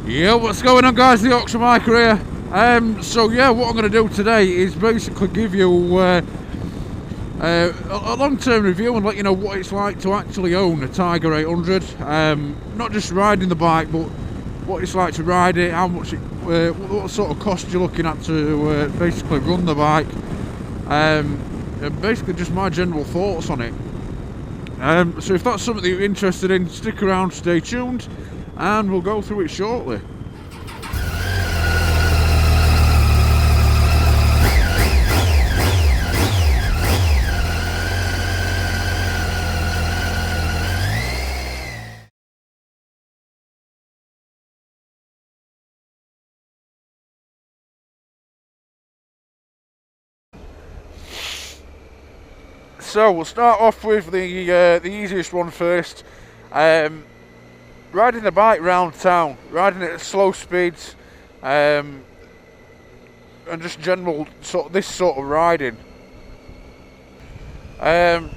Yeah, what's going on, guys? The Auction Miker here. So yeah, what I'm going to do today is basically give you a long-term review and let you know what it's like to actually own a Tiger 800. Not just riding the bike, but what it's like to ride it, how much it, what sort of cost you're looking at to basically run the bike, and basically just my general thoughts on it. So if that's something that you're interested in, stick around, stay tuned, and we'll go through it shortly. So we'll start off with the easiest one first. Riding the bike round town, riding it at slow speeds, and just general this sort of riding. I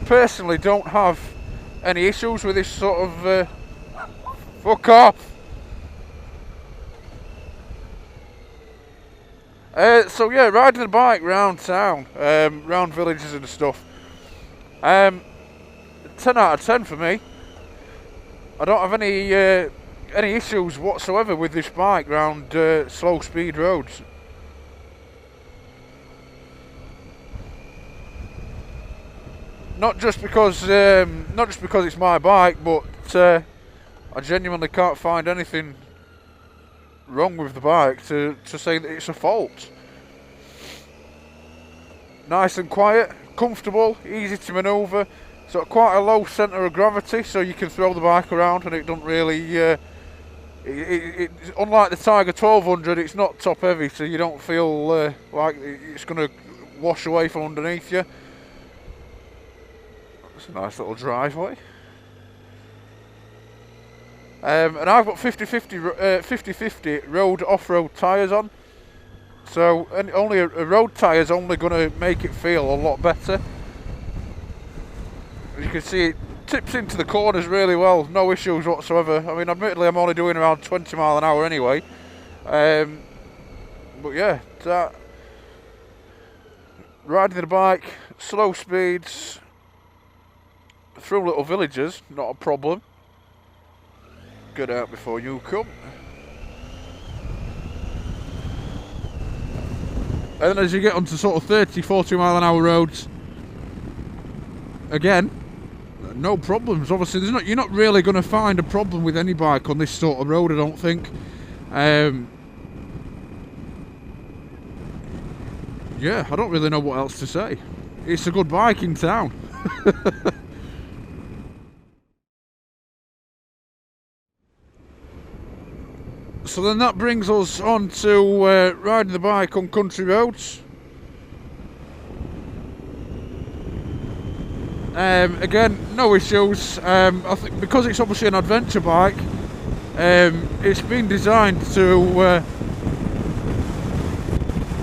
personally don't have any issues with this sort of. Fuck off. So yeah, riding the bike round town, round villages and stuff. 10 out of 10 for me. I don't have any issues whatsoever with this bike round slow speed roads. Not just because it's my bike, but I genuinely can't find anything wrong with the bike to say that it's a fault. Nice and quiet, comfortable, easy to manoeuvre. It's got quite a low centre of gravity, so you can throw the bike around and it doesn't really. Unlike the Tiger 1200, it's not top heavy, so you don't feel like it's going to wash away from underneath you. It's a nice little driveway. And I've got 50-50 road off-road tyres on. So only a road tyre is only going to make it feel a lot better. As you can see, it tips into the corners really well, no issues whatsoever. I mean, admittedly, I'm only doing around 20 mile an hour anyway. But yeah, riding the bike, slow speeds, through little villages, not a problem. Get out before you come. And then as you get onto sort of 30-40 mile an hour roads, again, no problems. Obviously, you're not really going to find a problem with any bike on this sort of road, I don't think. Yeah, I don't really know what else to say. It's a good bike in town. So then that brings us on to riding the bike on country roads. Again, no issues. I think because it's obviously an adventure bike, it's been designed to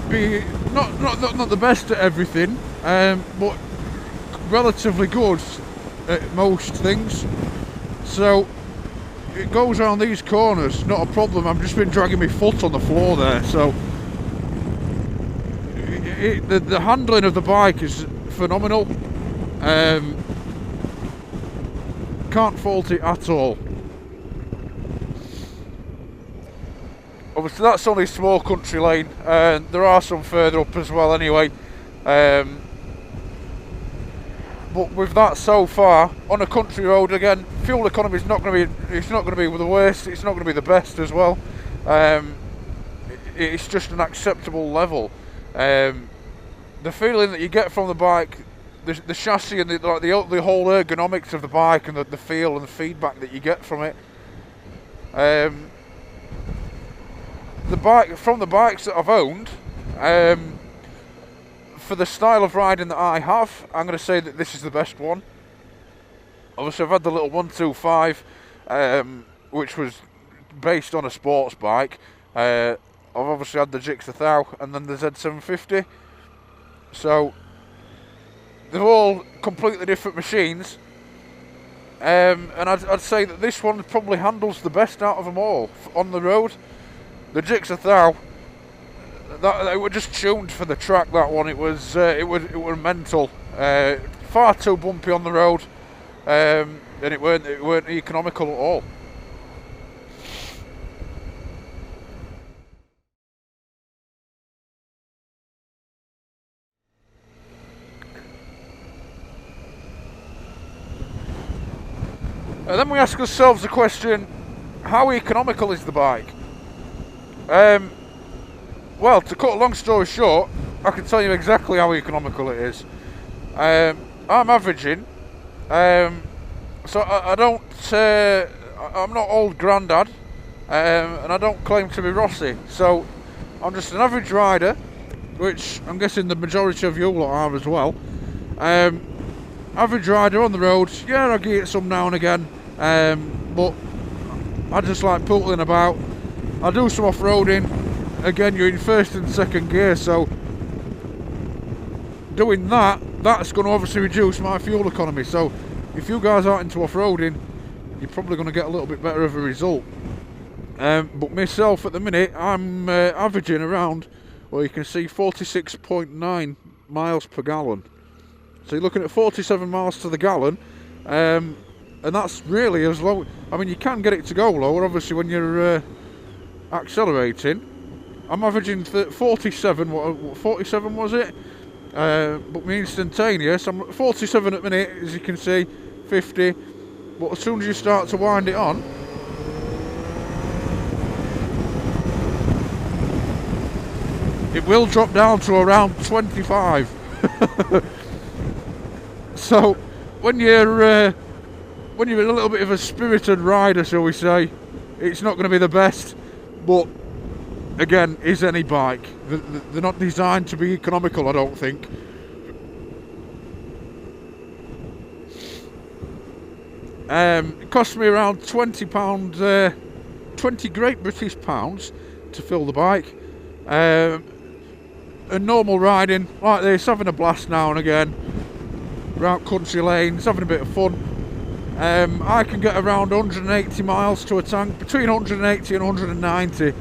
be not the best at everything, but relatively good at most things. So it goes around these corners, not a problem. I've just been dragging my foot on the floor there, so the handling of the bike is phenomenal. Can't fault it at all. Obviously that's only a small country lane, and there are some further up as well anyway. But with that so far, on a country road again, fuel economy is not going to be the worst, it's not going to be the best as well. It's just an acceptable level. The feeling that you get from the bike, the chassis and the whole ergonomics of the bike and the feel and the feedback that you get from it. The bikes that I've owned, for the style of riding that I have, I'm going to say that this is the best one. Obviously, I've had the little 125, which was based on a sports bike. I've obviously had the Gixxer 1000 and then the Z750. So they're all completely different machines, And I'd say that this one probably handles the best out of them all on the road. The Gixxer 1000, that it was just tuned for the track. That one, it was mental. Far too bumpy on the road, and it weren't economical at all. And then we ask ourselves the question, how economical is the bike? Well, to cut a long story short, I can tell you exactly how economical it is. I'm averaging, so I don't, I'm not old grandad, and I don't claim to be Rossi, so I'm just an average rider, which I'm guessing the majority of you lot are as well. Average rider on the road, yeah, I get some now and again, but I just like pootling about. I do some off-roading. Again, you're in first and second gear, so doing that's going to obviously reduce my fuel economy. So if you guys aren't into off-roading, you're probably going to get a little bit better of a result. But myself at the minute, I'm averaging around, well, you can see 46.9 miles per gallon. So you're looking at 47 miles to the gallon, and that's really as low. I mean, you can get it to go lower, obviously, when you're accelerating. I'm averaging 47, what 47 was it? But my instantaneous, I'm at 47 at the minute, as you can see, 50. But as soon as you start to wind it on, it will drop down to around 25. So when you're a little bit of a spirited rider, shall we say, it's not going to be the best. But again, is any bike? They're not designed to be economical, I don't think. It cost me around £20, 20 Great British pounds to fill the bike. And normal riding like this, having a blast now and again, around country lanes, having a bit of fun. I can get around 180 miles to a tank, between 180 and 190.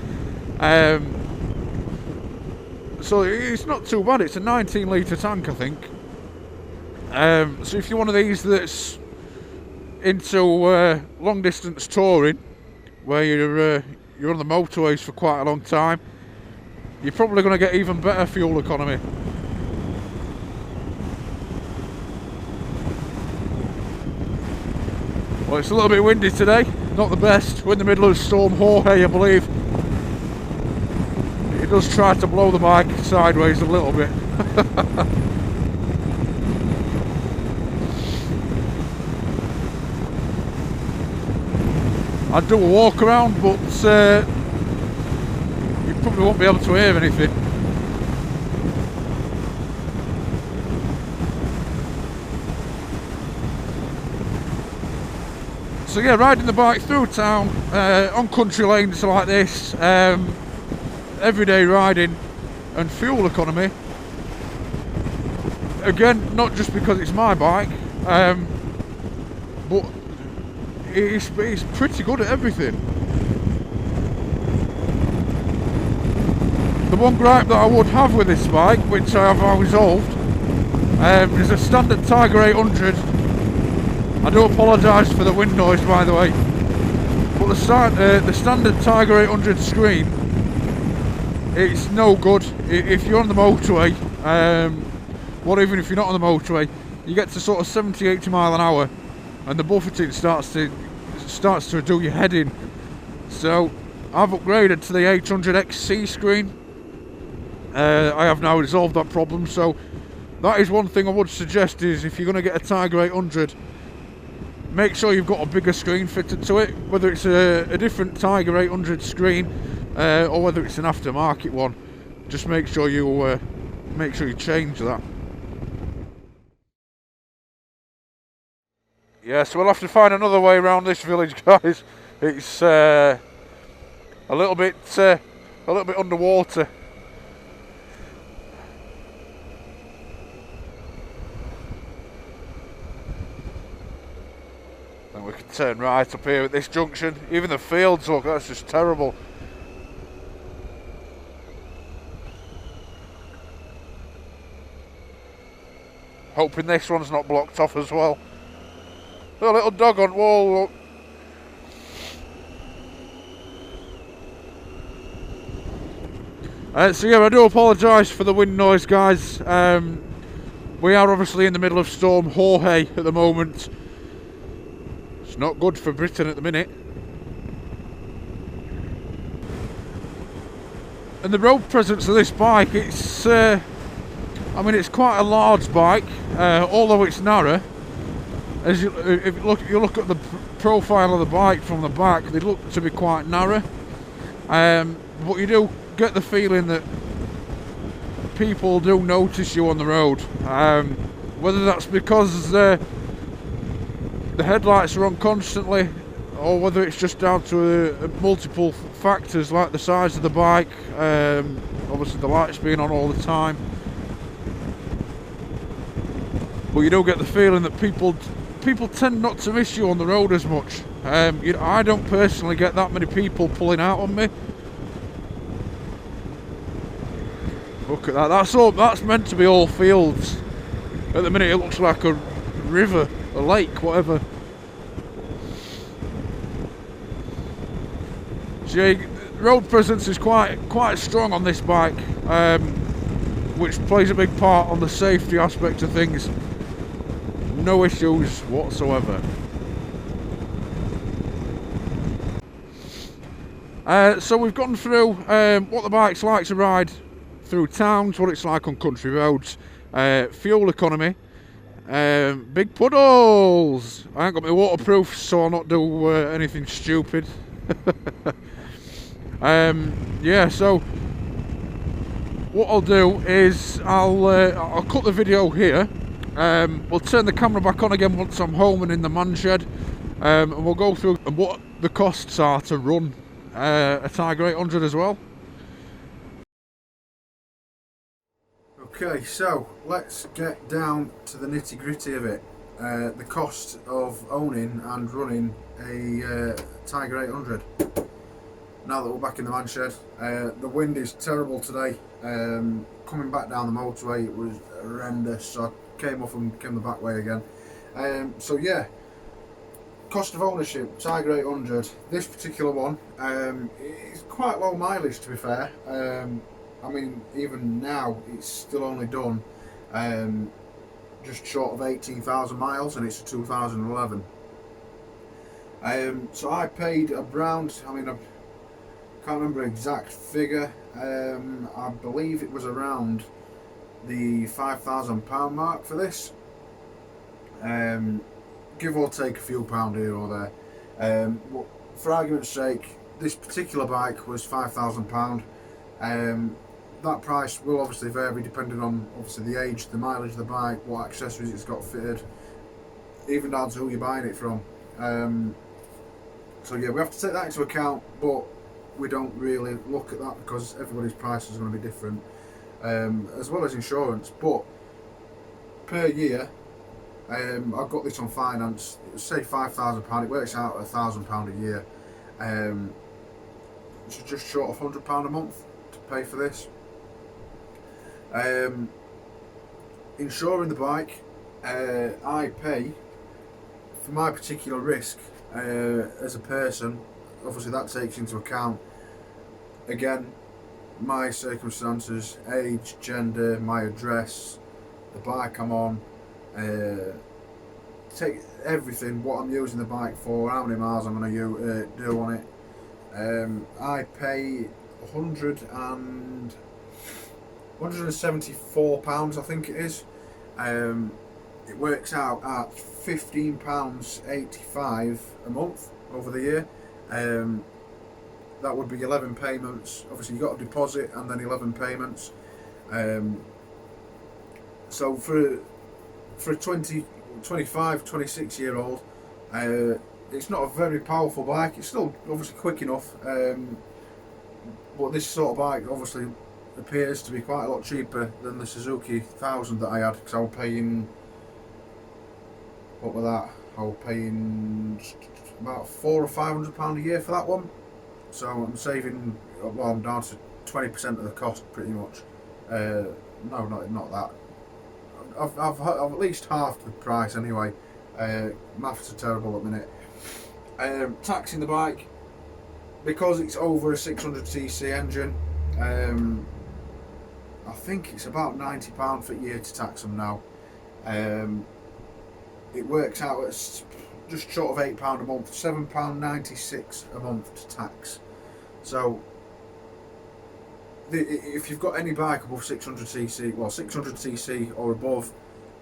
So it's not too bad. It's a 19 litre tank, I think. So if you're one of these that's into long distance touring, where you're on the motorways for quite a long time, you're probably going to get even better fuel economy. Well, it's a little bit windy today, not the best. We're in the middle of Storm Jorge, I believe. It does try to blow the bike sideways a little bit. I'd do a walk around, but you probably won't be able to hear anything. So yeah, riding the bike through town, on country lanes like this, everyday riding and fuel economy. Again, not just because it's my bike, but it's pretty good at everything. The one gripe that I would have with this bike, which I have now resolved, is a standard Tiger 800. I do apologise for the wind noise, by the way, but the standard Tiger 800 screen, it's no good. If you're on the motorway, or even if you're not on the motorway, you get to sort of 70-80 mile an hour and the buffeting starts to do your head in. So I've upgraded to the 800XC screen. I have now resolved that problem, so that is one thing I would suggest, is if you're going to get a Tiger 800, make sure you've got a bigger screen fitted to it, whether it's a different Tiger 800 screen or whether it's an aftermarket one. Just make sure you change that. Yeah, so we'll have to find another way around this village, guys. It's a little bit underwater. turn right up here at this junction. Even the fields, look, that's just terrible. Hoping this one's not blocked off as well. Oh, a little dog on wall, look. So yeah, I do apologise for the wind noise, guys. We are obviously in the middle of Storm Jorge at the moment. It's not good for Britain at the minute. And the road presence of this bike, it's I mean, it's quite a large bike, although it's narrow. As you look at the profile of the bike from the back, they look to be quite narrow. But you do get the feeling that people do notice you on the road. Whether that's because the headlights are on constantly, or whether it's just down to multiple factors like the size of the bike, obviously the lights being on all the time. But you do get the feeling that people tend not to miss you on the road as much. I don't personally get that many people pulling out on me. Look at that. That's meant to be all fields. At the minute, it looks like a river, a lake, whatever. So yeah, road presence is quite strong on this bike, which plays a big part on the safety aspect of things. No issues whatsoever. So we've gone through what the bike's like to ride through towns, what it's like on country roads, fuel economy, big puddles. I ain't got my waterproof, so I'll not do anything stupid. Yeah, so what I'll do is I'll cut the video here. We'll turn the camera back on again once I'm home and in the man shed, and we'll go through what the costs are to run a Tiger 800 as well. Okay, so let's get down to the nitty gritty of it. The cost of owning and running a Tiger 800. Now that we're back in the man shed, the wind is terrible today. Coming back down the motorway, it was horrendous, so I came off and came the back way again. So yeah, cost of ownership, Tiger 800. This particular one, it's quite low mileage to be fair. I mean, even now, it's still only done just short of 18,000 miles, and it's a 2011. So I paid around, I mean, I can't remember the exact figure, I believe it was around the £5,000 mark for this. Give or take a few pound here or there. But for argument's sake, this particular bike was £5,000. That price will obviously vary depending on obviously the age, the mileage of the bike, what accessories it's got fitted, even down to who you're buying it from. So yeah, we have to take that into account, but we don't really look at that because everybody's price is going to be different, as well as insurance. But per year, I've got this on finance, say £5,000, it works out at £1,000 a year. So just short of £100 a month to pay for this. Insuring the bike, I pay for my particular risk as a person. Obviously that takes into account, again, my circumstances, age, gender, my address, the bike I'm on, take everything, what I'm using the bike for, how many miles I'm going to do on it. I pay £174, I think it is. It works out at £15.85 a month over the year. That would be 11 payments. Obviously you got a deposit and then 11 payments. So for a 20, 25, 26 year old, it's not a very powerful bike. It's still obviously quick enough, but this sort of bike obviously appears to be quite a lot cheaper than the Suzuki 1000 that I had, because I was paying, what was that? I was paying about £400 or £500 a year for that one. So I'm saving, well, I'm down to 20% of the cost pretty much. No, not that. I've at least halved the price anyway. Maths are terrible at the minute. Taxing the bike, because it's over a 600cc engine, I think it's about £90 for a year to tax them now. It works out at just short of £8 a month, £7.96 a month to tax. So if you've got any bike above 600cc, well, 600cc or above,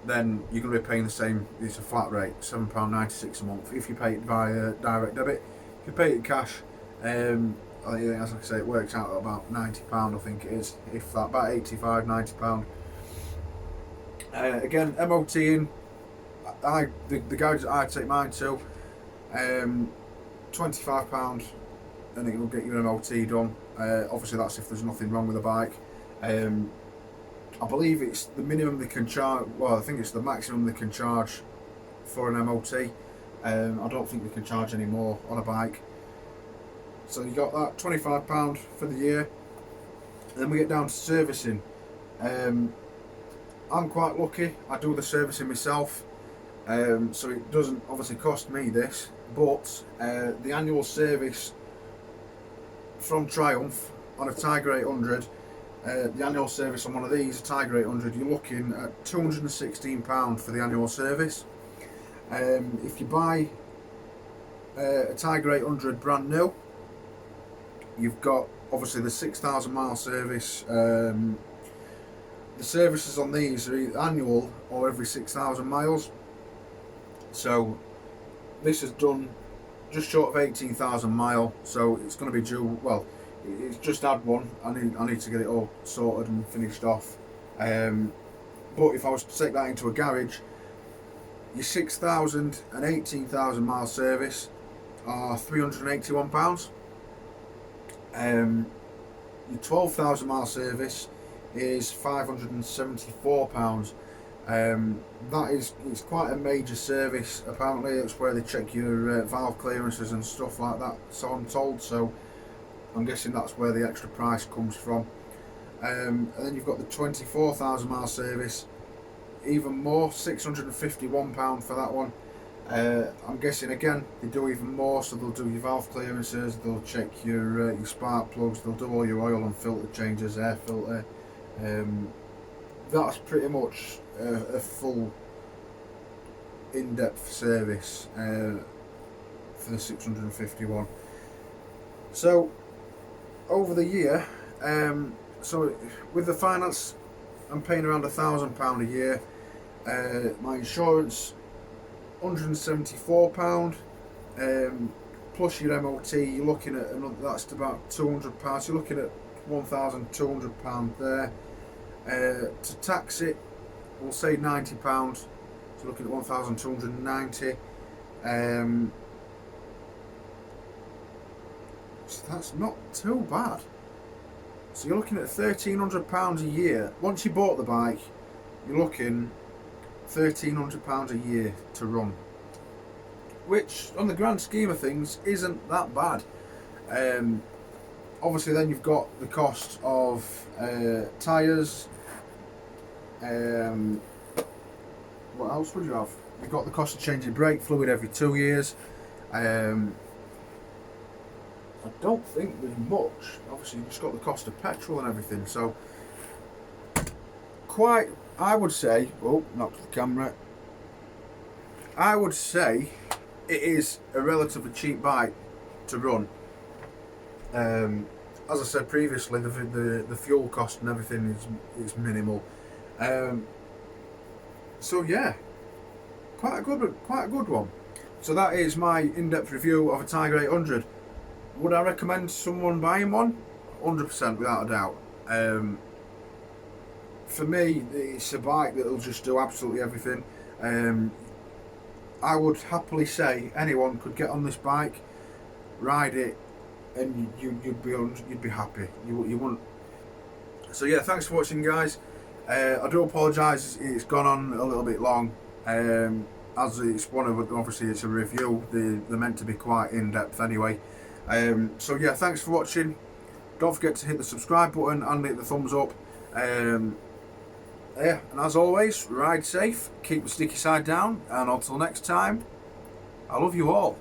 then you're going to be paying the same. It's a flat rate, £7.96 a month. If you pay it via direct debit, if you pay it cash, as I say, it works out at about £90, I think it is, if that, about £85, £90. Again, MOTing, the garage I take mine to, £25, and it will get you an MOT done. Obviously, that's if there's nothing wrong with the bike. I believe it's the minimum they can charge. Well, I think it's the maximum they can charge for an MOT. I don't think they can charge any more on a bike. So you got that £25 for the year. And then we get down to servicing. I'm quite lucky. I do the servicing myself, so it doesn't obviously cost me this. But the annual service from Triumph on a Tiger 800, the annual service on one of these, a Tiger 800, you're looking at £216 for the annual service. If you buy a Tiger 800 brand new, you've got obviously the 6,000 mile service. The services on these are either annual or every 6,000 miles. So this is done just short of 18,000 mile, so it's going to be due, well, it's just had one. I need to get it all sorted and finished off. But if I was to take that into a garage, your 6,000 and 18,000 mile service are £381. Your 12,000 mile service is £574. That is, it's quite a major service. Apparently it's where they check your valve clearances and stuff like that, so I'm told. So I'm guessing that's where the extra price comes from. And then you've got the 24,000 mile service, even more, £651 for that one. I'm guessing again they do even more, so they'll do your valve clearances, they'll check your spark plugs, they'll do all your oil and filter changes, air filter. That's pretty much a full in-depth service for the 651. So over the year, so with the finance, I'm paying around £1,000 a year. My insurance, £174, plus your MOT, you're looking at another, that's about £200. You're looking at £1,200 there. To tax it, we'll say £90, so looking at £1,290. So that's not too bad. So you're looking at £1,300 a year. Once you bought the bike, you're looking £1,300 a year to run, which on the grand scheme of things isn't that bad. Obviously then you've got the cost of tyres. What else would you have? You've got the cost of changing brake fluid every 2 years. I don't think there's much. Obviously you've just got the cost of petrol and everything, so quite, I would say, oh, knocked the camera, I would say it is a relatively cheap bike to run. As I said previously, the fuel cost and everything is minimal. So yeah, quite a good one. So that is my in-depth review of a Tiger 800. Would I recommend someone buying one? 100%, without a doubt. For me, it's a bike that'll just do absolutely everything. I would happily say anyone could get on this bike, ride it, and you'd be happy. You wouldn't. So yeah, thanks for watching, guys. I do apologise, it's gone on a little bit long. as it's one of, obviously it's a review, they're meant to be quite in-depth anyway. So yeah, thanks for watching. Don't forget to hit the subscribe button and hit the thumbs up. Yeah, and as always, ride safe, keep the sticky side down, and until next time, I love you all.